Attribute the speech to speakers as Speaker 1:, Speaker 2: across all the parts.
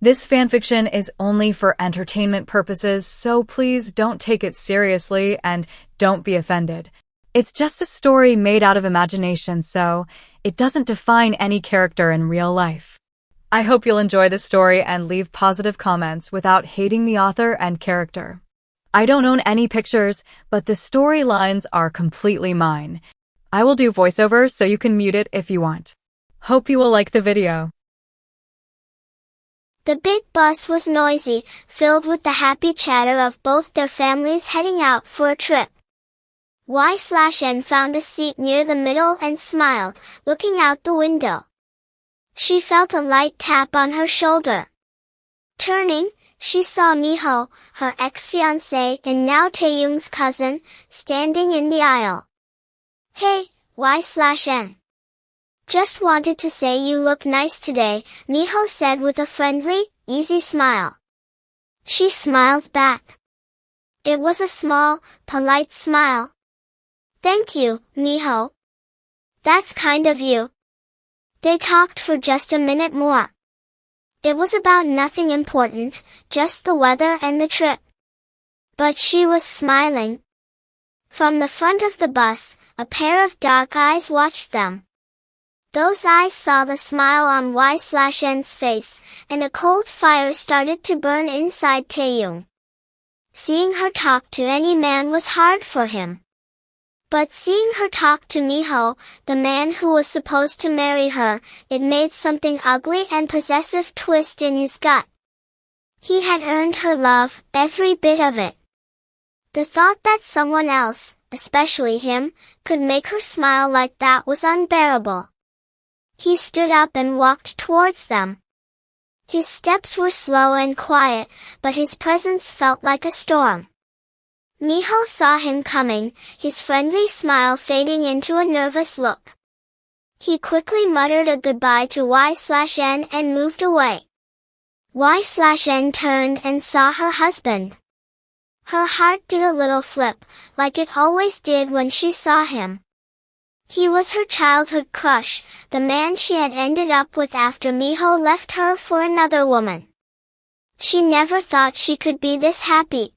Speaker 1: This fanfiction is only for entertainment purposes, so please don't take it seriously and don't be offended. It's just a story made out of imagination, so it doesn't define any character in real life. I hope you'll enjoy the story and leave positive comments without hating the author and character. I don't own any pictures, but the storylines are completely mine. I will do voiceover so you can mute it if you want. Hope you will like the video.
Speaker 2: The big bus was noisy, filled with the happy chatter of both their families heading out for a trip. Y/N found a seat near the middle and smiled, looking out the window. She felt a light tap on her shoulder. Turning, she saw Miho, her ex-fiancé and now Taehyung's cousin, standing in the aisle. "Hey, Y/N. Just wanted to say you look nice today," Miho said with a friendly, easy smile. She smiled back. It was a small, polite smile. "Thank you, Miho. That's kind of you." They talked for just a minute more. It was about nothing important, just the weather and the trip. But she was smiling. From the front of the bus, a pair of dark eyes watched them. Those eyes saw the smile on Y/N's face, and a cold fire started to burn inside Taehyung. Seeing her talk to any man was hard for him. But seeing her talk to Miho, the man who was supposed to marry her, it made something ugly and possessive twist in his gut. He had earned her love, every bit of it. The thought that someone else, especially him, could make her smile like that was unbearable. He stood up and walked towards them. His steps were slow and quiet, but his presence felt like a storm. Miho saw him coming, his friendly smile fading into a nervous look. He quickly muttered a goodbye to Y/N and moved away. Y/N turned and saw her husband. Her heart did a little flip, like it always did when she saw him. He was her childhood crush, the man she had ended up with after Miho left her for another woman. She never thought she could be this happy.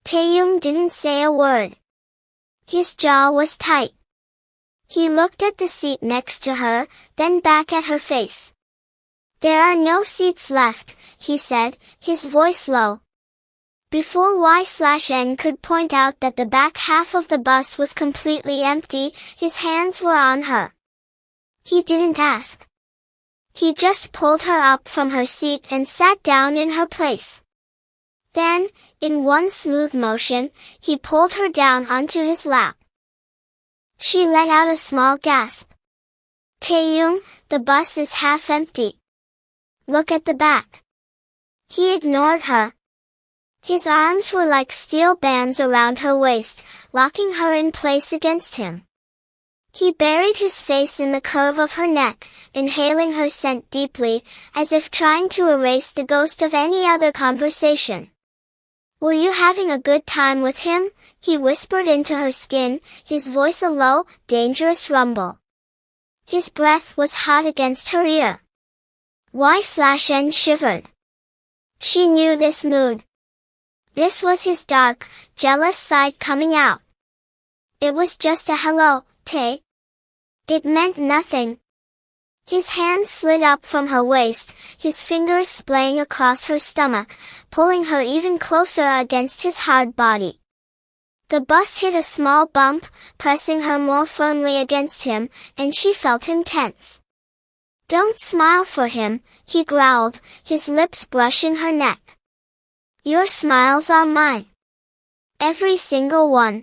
Speaker 2: Taehyung didn't say a word. His jaw was tight. He looked at the seat next to her, then back at her face. "There are no seats left," he said, his voice low. Before Y/N could point out that the back half of the bus was completely empty, his hands were on her. He didn't ask. He just pulled her up from her seat and sat down in her place. Then, in one smooth motion, he pulled her down onto his lap. She let out a small gasp. "Taehyung, the bus is half empty. Look at the back." He ignored her. His arms were like steel bands around her waist, locking her in place against him. He buried his face in the curve of her neck, inhaling her scent deeply, as if trying to erase the ghost of any other conversation. "Were you having a good time with him?" he whispered into her skin, his voice a low, dangerous rumble. His breath was hot against her ear. Y/N shivered. She knew this mood. This was his dark, jealous side coming out. It was just a "hello, Tae." It meant nothing. His hand slid up from her waist, his fingers splaying across her stomach, pulling her even closer against his hard body. The bus hit a small bump, pressing her more firmly against him, and she felt him tense. "Don't smile for him," he growled, his lips brushing her neck. "Your smiles are mine. Every single one."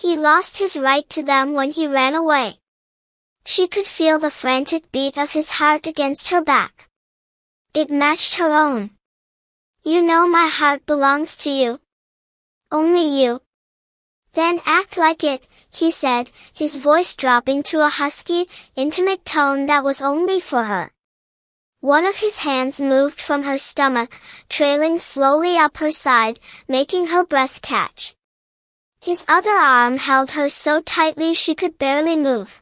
Speaker 2: He lost his right to them when he ran away. She could feel the frantic beat of his heart against her back. It matched her own. "You know my heart belongs to you. Only you." "Then act like it," he said, his voice dropping to a husky, intimate tone that was only for her. One of his hands moved from her stomach, trailing slowly up her side, making her breath catch. His other arm held her so tightly she could barely move.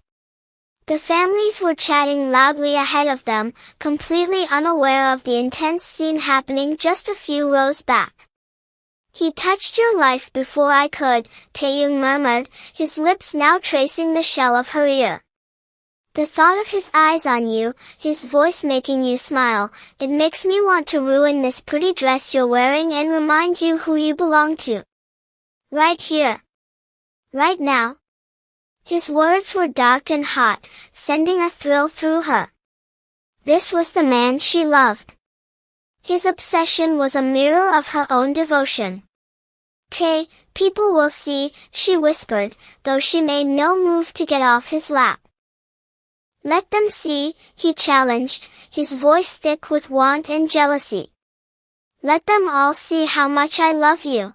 Speaker 2: The families were chatting loudly ahead of them, completely unaware of the intense scene happening just a few rows back. "He touched your life before I could," Taehyung murmured, his lips now tracing the shell of her ear. "The thought of his eyes on you, his voice making you smile, it makes me want to ruin this pretty dress you're wearing and remind you who you belong to. Right here. Right now." His words were dark and hot, sending a thrill through her. This was the man she loved. His obsession was a mirror of her own devotion. "Tae, people will see," she whispered, though she made no move to get off his lap. "Let them see," he challenged, his voice thick with want and jealousy. "Let them all see how much I love you.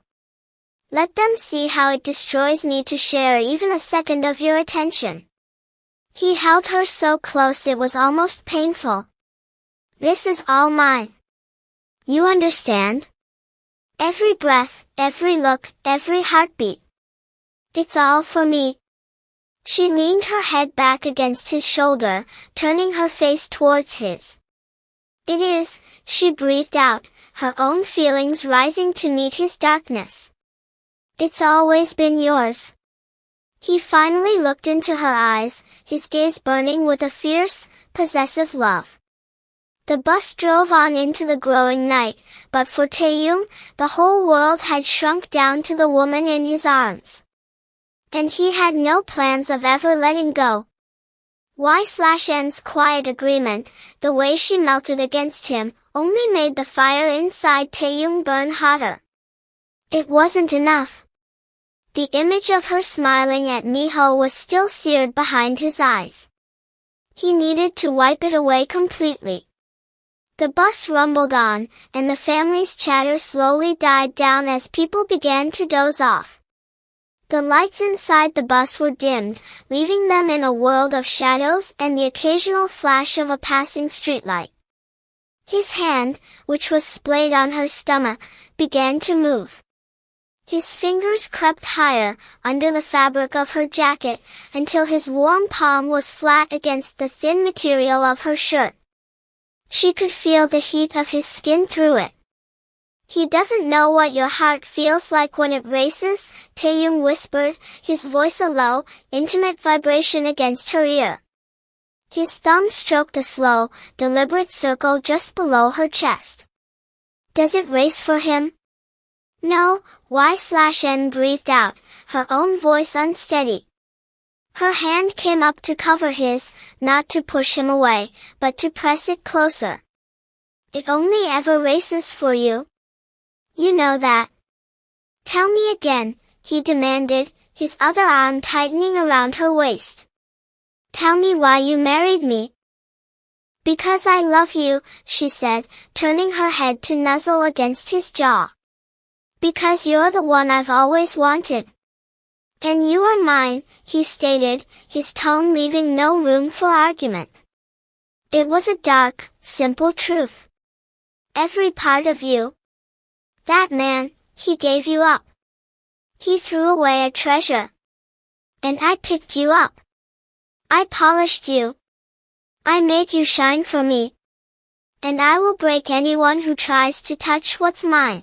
Speaker 2: Let them see how it destroys me to share even a second of your attention." He held her so close it was almost painful. "This is all mine. You understand? Every breath, every look, every heartbeat. It's all for me." She leaned her head back against his shoulder, turning her face towards his. "It is," she breathed out, her own feelings rising to meet his darkness. "It's always been yours." He finally looked into her eyes, his gaze burning with a fierce, possessive love. The bus drove on into the growing night, but for Taehyung, the whole world had shrunk down to the woman in his arms. And he had no plans of ever letting go. Y/N's quiet agreement, the way she melted against him, only made the fire inside Taehyung burn hotter. It wasn't enough. The image of her smiling at Miho was still seared behind his eyes. He needed to wipe it away completely. The bus rumbled on, and the family's chatter slowly died down as people began to doze off. The lights inside the bus were dimmed, leaving them in a world of shadows and the occasional flash of a passing streetlight. His hand, which was splayed on her stomach, began to move. His fingers crept higher, under the fabric of her jacket, until his warm palm was flat against the thin material of her shirt. She could feel the heat of his skin through it. "He doesn't know what your heart feels like when it races," Taehyung whispered, his voice a low, intimate vibration against her ear. His thumb stroked a slow, deliberate circle just below her chest. "Does it race for him?" "No," Y/N breathed out, her own voice unsteady. Her hand came up to cover his, not to push him away, but to press it closer. "It only ever races for you. You know that." "Tell me again," he demanded, his other arm tightening around her waist. "Tell me why you married me." "Because I love you," she said, turning her head to nuzzle against his jaw. "Because you're the one I've always wanted." "And you are mine," he stated, his tone leaving no room for argument. It was a dark, simple truth. Every part of you. That man, he gave you up. He threw away a treasure. And I picked you up. I polished you. I made you shine for me. And I will break anyone who tries to touch what's mine.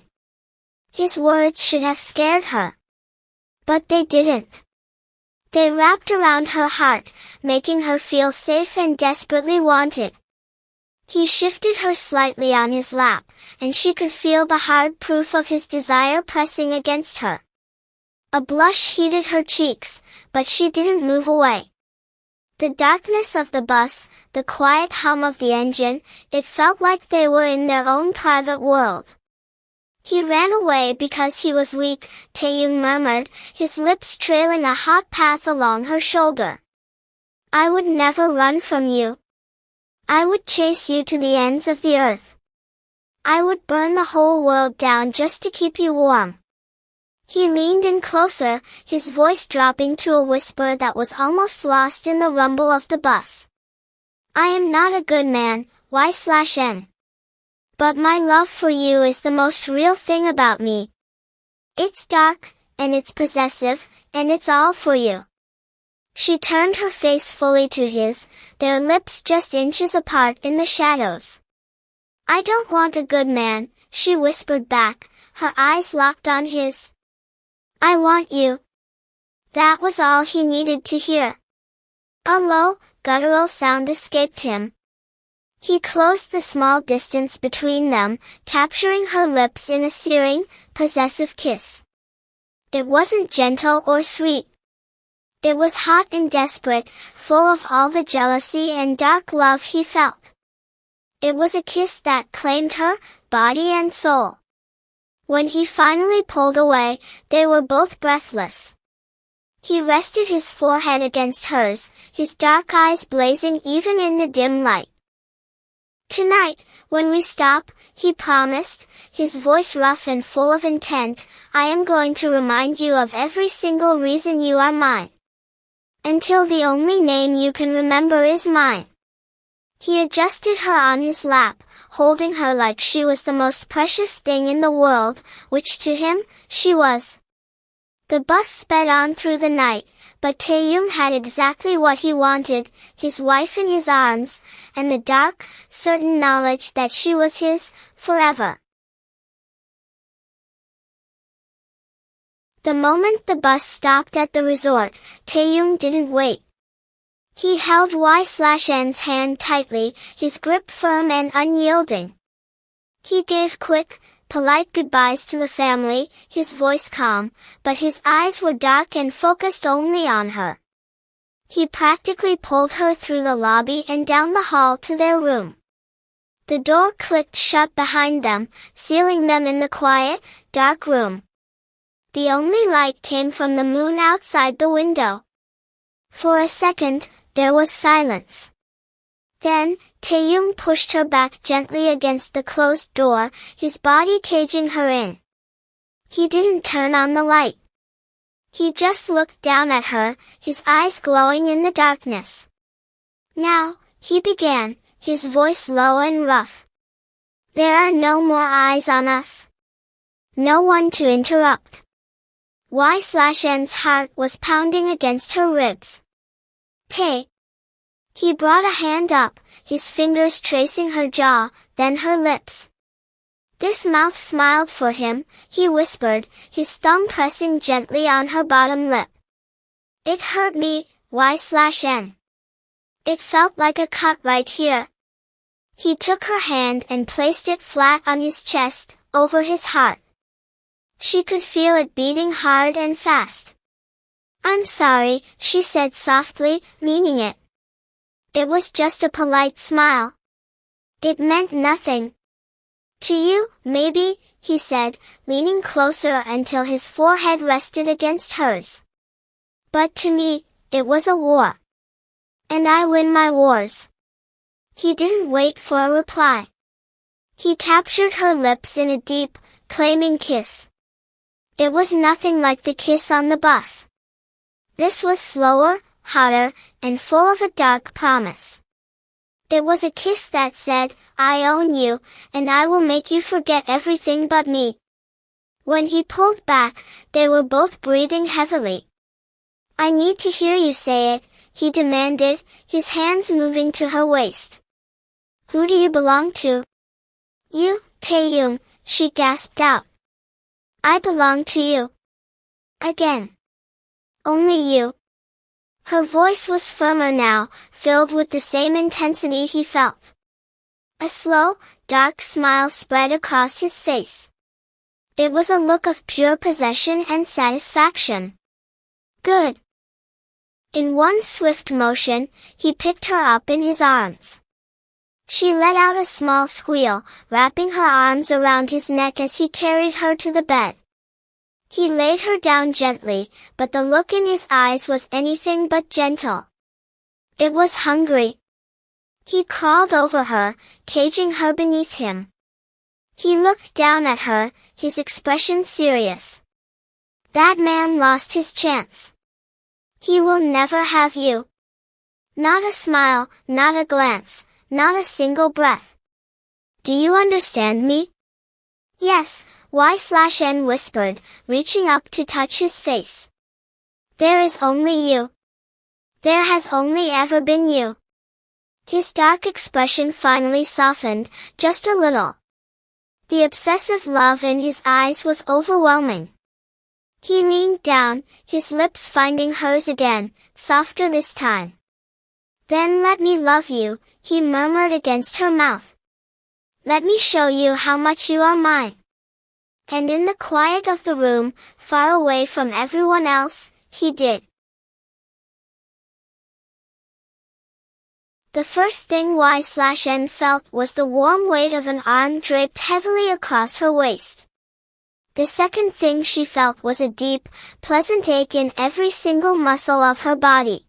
Speaker 2: His words should have scared her. But they didn't. They wrapped around her heart, making her feel safe and desperately wanted. He shifted her slightly on his lap, and she could feel the hard proof of his desire pressing against her. A blush heated her cheeks, but she didn't move away. The darkness of the bus, the quiet hum of the engine, it felt like they were in their own private world. "He ran away because he was weak," Taehyung murmured, his lips trailing a hot path along her shoulder. "I would never run from you. I would chase you to the ends of the earth. I would burn the whole world down just to keep you warm." He leaned in closer, his voice dropping to a whisper that was almost lost in the rumble of the bus. "I am not a good man, Y/N. But my love for you is the most real thing about me. It's dark, and it's possessive, and it's all for you." She turned her face fully to his, their lips just inches apart in the shadows. I don't want a good man, she whispered back, her eyes locked on his. I want you. That was all he needed to hear. A low, guttural sound escaped him. He closed the small distance between them, capturing her lips in a searing, possessive kiss. It wasn't gentle or sweet. It was hot and desperate, full of all the jealousy and dark love he felt. It was a kiss that claimed her, body and soul. When he finally pulled away, they were both breathless. He rested his forehead against hers, his dark eyes blazing even in the dim light. Tonight, when we stop, he promised, his voice rough and full of intent, I am going to remind you of every single reason you are mine. Until the only name you can remember is mine. He adjusted her on his lap, holding her like she was the most precious thing in the world, which to him, she was. The bus sped on through the night, but Taehyung had exactly what he wanted, his wife in his arms, and the dark, certain knowledge that she was his, forever. The moment the bus stopped at the resort, Taehyung didn't wait. He held Y/N's hand tightly, his grip firm and unyielding. He gave quick, polite goodbyes to the family, his voice calm, but his eyes were dark and focused only on her. He practically pulled her through the lobby and down the hall to their room. The door clicked shut behind them, sealing them in the quiet, dark room. The only light came from the moon outside the window. For a second, there was silence. Then, Taehyung pushed her back gently against the closed door, his body caging her in. He didn't turn on the light. He just looked down at her, his eyes glowing in the darkness. Now, he began, his voice low and rough. There are no more eyes on us. No one to interrupt. Y/N's heart was pounding against her ribs. Tae. He brought a hand up, his fingers tracing her jaw, then her lips. This mouth smiled for him, he whispered, his thumb pressing gently on her bottom lip. It hurt me, Y/N. It felt like a cut right here. He took her hand and placed it flat on his chest, over his heart. She could feel it beating hard and fast. I'm sorry, she said softly, meaning it. It was just a polite smile. It meant nothing. To you, maybe, he said, leaning closer until his forehead rested against hers. But to me, it was a war. And I win my wars. He didn't wait for a reply. He captured her lips in a deep, claiming kiss. It was nothing like the kiss on the bus. This was slower, hotter, and full of a dark promise. It was a kiss that said, I own you, and I will make you forget everything but me. When he pulled back, they were both breathing heavily. I need to hear you say it, he demanded, his hands moving to her waist. Who do you belong to? You, Taehyung, she gasped out. I belong to you. Again. Only you. Her voice was firmer now, filled with the same intensity he felt. A slow, dark smile spread across his face. It was a look of pure possession and satisfaction. Good. In one swift motion, he picked her up in his arms. She let out a small squeal, wrapping her arms around his neck as he carried her to the bed. He laid her down gently, but the look in his eyes was anything but gentle. It was hungry. He crawled over her, caging her beneath him. He looked down at her, his expression serious. That man lost his chance. He will never have you. Not a smile, not a glance, not a single breath. Do you understand me? Yes, Y/N whispered, reaching up to touch his face. There is only you. There has only ever been you. His dark expression finally softened, just a little. The obsessive love in his eyes was overwhelming. He leaned down, his lips finding hers again, softer this time. Then let me love you, he murmured against her mouth. Let me show you how much you are mine. And in the quiet of the room, far away from everyone else, he did. The first thing Y/N felt was the warm weight of an arm draped heavily across her waist. The second thing she felt was a deep, pleasant ache in every single muscle of her body.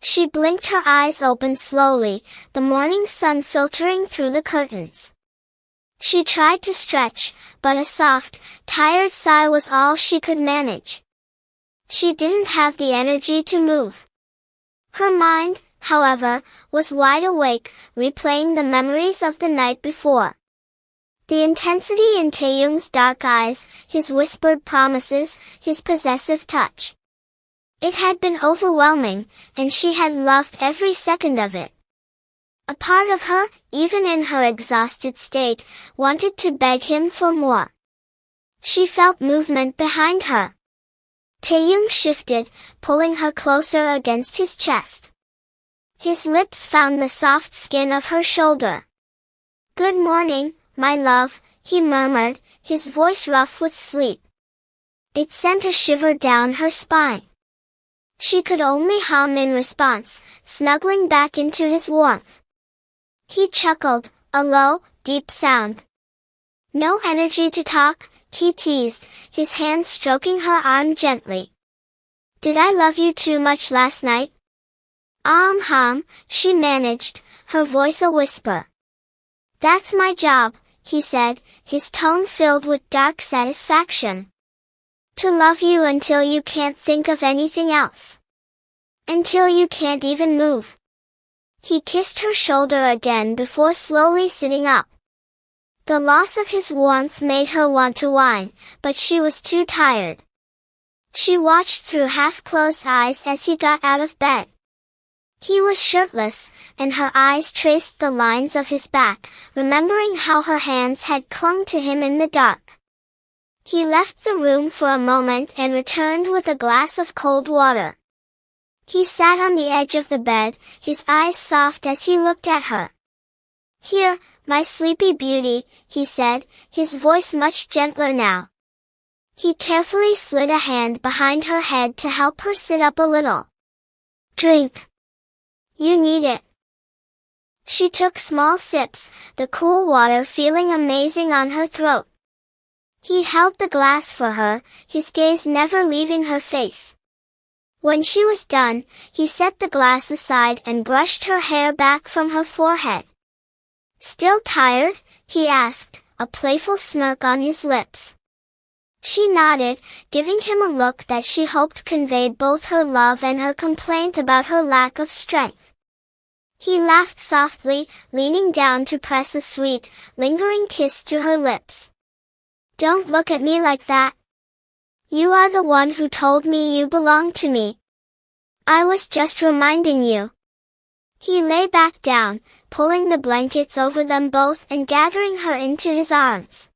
Speaker 2: She blinked her eyes open slowly, the morning sun filtering through the curtains. She tried to stretch, but a soft, tired sigh was all she could manage. She didn't have the energy to move. Her mind, however, was wide awake, replaying the memories of the night before. The intensity in Taehyung's dark eyes, his whispered promises, his possessive touch. It had been overwhelming, and she had loved every second of it. A part of her, even in her exhausted state, wanted to beg him for more. She felt movement behind her. Taehyung shifted, pulling her closer against his chest. His lips found the soft skin of her shoulder. "Good morning, my love," he murmured, his voice rough with sleep. It sent a shiver down her spine. She could only hum in response, snuggling back into his warmth. He chuckled, a low, deep sound. "No energy to talk?" he teased, his hand stroking her arm gently. "Did I love you too much last night?" She managed, her voice a whisper. "That's my job," he said, his tone filled with dark satisfaction. "To love you until you can't think of anything else. Until you can't even move." He kissed her shoulder again before slowly sitting up. The loss of his warmth made her want to whine, but she was too tired. She watched through half-closed eyes as he got out of bed. He was shirtless, and her eyes traced the lines of his back, remembering how her hands had clung to him in the dark. He left the room for a moment and returned with a glass of cold water. He sat on the edge of the bed, his eyes soft as he looked at her. "Here, my sleepy beauty," he said, his voice much gentler now. He carefully slid a hand behind her head to help her sit up a little. "Drink. You need it." She took small sips, the cool water feeling amazing on her throat. He held the glass for her, his gaze never leaving her face. When she was done, he set the glass aside and brushed her hair back from her forehead. "Still tired?" he asked, a playful smirk on his lips. She nodded, giving him a look that she hoped conveyed both her love and her complaint about her lack of strength. He laughed softly, leaning down to press a sweet, lingering kiss to her lips. "Don't look at me like that. You are the one who told me you belong to me. I was just reminding you." He lay back down, pulling the blankets over them both and gathering her into his arms.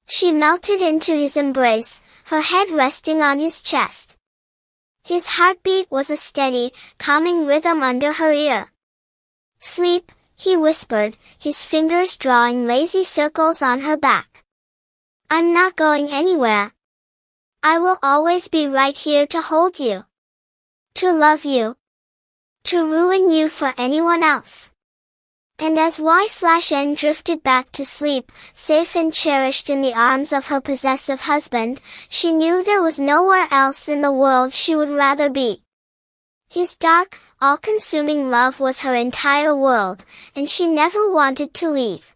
Speaker 2: She melted into his embrace, her head resting on his chest. His heartbeat was a steady, calming rhythm under her ear. "Sleep," he whispered, his fingers drawing lazy circles on her back. "I'm not going anywhere. I will always be right here to hold you. To love you. To ruin you for anyone else." And as Y/N drifted back to sleep, safe and cherished in the arms of her possessive husband, she knew there was nowhere else in the world she would rather be. His dark, all-consuming love was her entire world, and she never wanted to leave.